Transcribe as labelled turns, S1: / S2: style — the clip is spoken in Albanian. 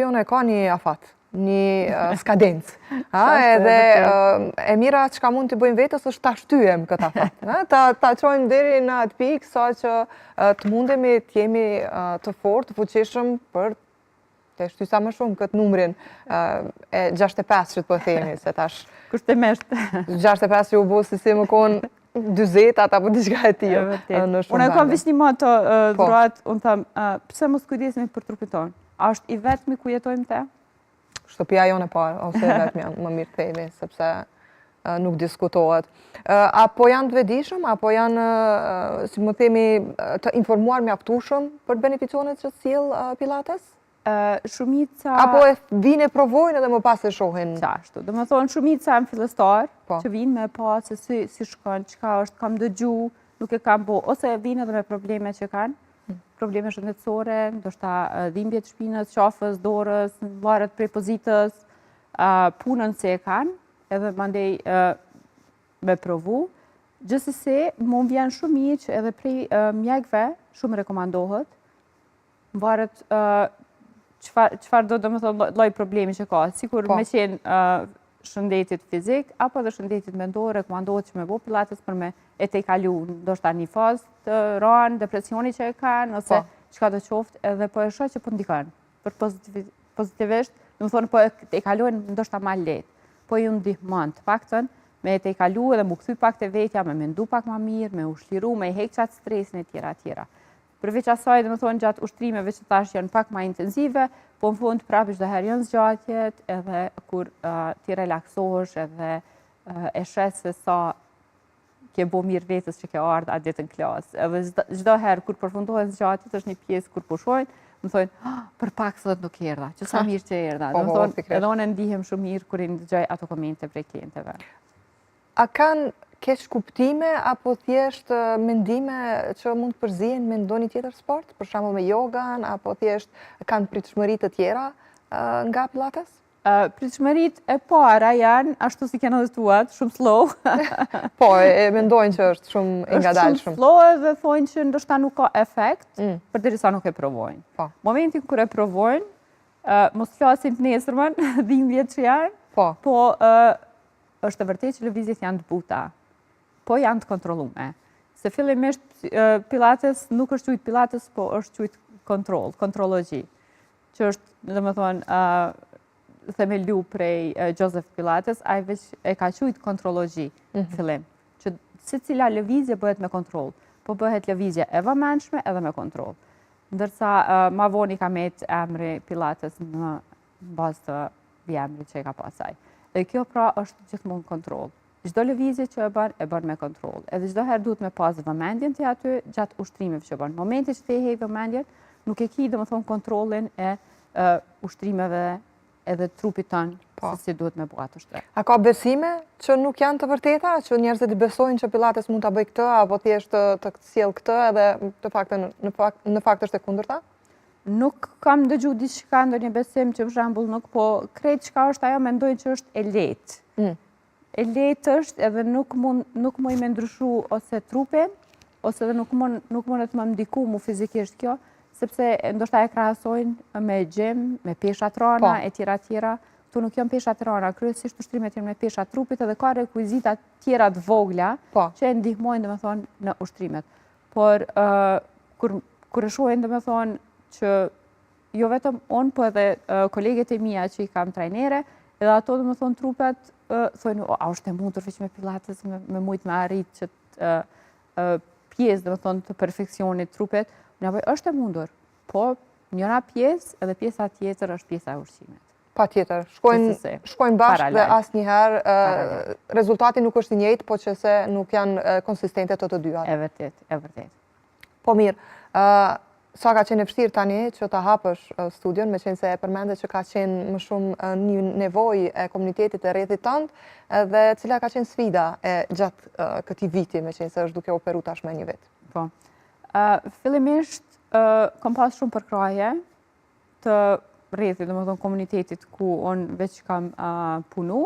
S1: Jone ka një afat, një skadencë. Edhe e mira që ka mund të bëjmë vetës është ta shtyjem këtë afat. Ta qojmë deri në atë pikë sa që të mundemi të jemi të fort, të fuqishëm për të shty sa më shumë këtë numrin e 65 që të po themi, se tash...
S2: Kushtimisht.
S1: 65 që u bo si më konë 20 apo diçka e tillë në shumë.
S2: Unë kam veç një moto dhurat, unë tham, pse mos kujdesemi për trupin tonë? A është i vetmi ku jetojmë te?
S1: Shtëpia jonë e parë, ose e vetmi janë më mirë themi, sepse nuk diskutohet. Apo janë të vetëdijshëm, apo janë, si më themi, të informuar mjaftueshëm për beneficionet që sjell Pilates?
S2: Shumica...
S1: Apo e vinë e provojnë edhe më pas e shohin?
S2: Qashtu, do më thonë shumica janë fillestar, që vinë me pa se si shkon, qka është, kam dëgju, nuk e kam bo, ose vinë edhe me probleme që kanë, probleme shëndetësore, ndoshta dhimbje të shpinës, qafës, dorës, varet prej pozitës, punën se e kanë, edhe mandej me provu. Gjithsesi, më vjen shumë mirë që edhe prej mjekëve shumë rekomandohet, varet çfarë do të thonë lloj problemi që ka, sikur me qenë shëndetit fizik, apo dhe shëndetit mendor, rekomandohet që me bo pilates për me e te kalu, ndoshta një fazë të ranë, depresioni që e kanë, ose qka të qoftë, edhe po e shoh që po ndikon. Për pozitivisht, do të thonë po e kalojnë ndoshta ma lehtë, po ju ndihmon të paktën me e te kalu edhe mu kthy pak te vetja, me mendu pak ma mirë, me ushliru, me heq qatë stresin e tjera. Përveç asaj, do të thonë gjatë ushtrimeve që tash janë pak ma intenzive, po në fund prapë çdo herë janë zgjatjet, edhe kur ti relaksohesh edhe e shes se sa ke bo mirë vetës që ke ardhë atë ditë në klasë. Edhe çdo herë kur përfundohen zgjatjet, është një pjesë kur pushojnë, më thonë, për pak sot nuk erdha, që sa mirë që erdha. Do të thonë, edhe unë ndihem shumë mirë kur i dëgjoj ato komente prej klientëve.
S1: A kanë keq kuptime apo thjesht mendime që mund të përzihen me ndonjë tjetër sport, për shembull me jogan, apo thjesht kanë pritshmëri të tjera nga Pilates?
S2: Pritshmëritë e para janë ashtu si kena dhe tuat, shumë slow.
S1: Po, e mendojnë që është shumë i ngadalshëm.
S2: Është shumë slow edhe thonë që ndoshta nuk ka efekt, përderisa nuk e provojnë. Momentin kur e provojnë, mos flasim të nesërmën, dhimbjet që janë, po është e vërtetë që lëvizjet janë të buta. Po janë të kontrollume. Se fillimisht Pilates nuk është quajtur Pilates, po është quajtur kontrollogji, që është, domethënë, themelu prej Joseph Pilates, ai veç e ka quajtur kontrollogji fillim, që secila lëvizje bëhet me kontroll, po bëhet lëvizje e vëmendshme edhe me kontroll. Ndërsa ma vonë ka met emri Pilates në bazë të vjemrit që e ka pasaj. Dhe kjo pra është gjithmonë kontroll. Çdo lëvizje që e bën me kontroll. Edhe çdo herë duhet me pas vëmendjen te aty gjatë ushtrimeve që bën. Momenti që ti heq vëmendjen, nuk e ki domethënë kontrollin e ushtrimeve edhe trupit tënë, se si duhet me bëu ato shtrim.
S1: A ka besime që nuk janë të vërteta, që njerëzit i besojnë që Pilates mund ta bëj këtë apo thjesht të sjell këtë edhe në fakt është e kundërta?
S2: Nuk kam dëgju diçka ndonjë besim që për shembull nuk po krejt çka është ajo mendojnë që është e lehtë. E lehtë është edhe nuk mund me ndryshu ose trupin, ose edhe nuk mund të më ndiku mu fizikisht kjo, sepse ndoshta e krahasojnë me gjim, me pesha të rana, e tjera. Këtu nuk janë pesha të rana, kryesisht ushtrimet janë me pesha trupit edhe ka rekuizita tjera të vogla që e ndihmojnë domethënë në ushtrimet. Por kur e shohin domethënë që jo vetëm unë, po edhe kolegët e mia që i kam trajnere, edhe ato domethënë trupet thonë, a është e mundur veç me Pilates, me mujt me arrit që pjesë domethënë të perfeksionit trupit, unë është e mundur, po njëra pjesë edhe pjesa tjetër është pjesa e ushqimit.
S1: Patjetër, shkojnë bashkë dhe asnjëherë rezultati nuk është i njëjtë, po që se nuk janë konsistente të dyja.
S2: E vërtet.
S1: Po mirë, sa ka qenë e vështirë tani që ta hapësh studion, me qenë se e përmende që ka qenë më shumë një nevojë e komunitetit e rrethit tënd, dhe cila ka qenë sfida gjatë këtij viti, me qenë se është duke operu tash me një vit?
S2: Po. Fillimisht kam pas shumë përkraje të rrethit, domethënë komunitetit ku unë veç kam punu.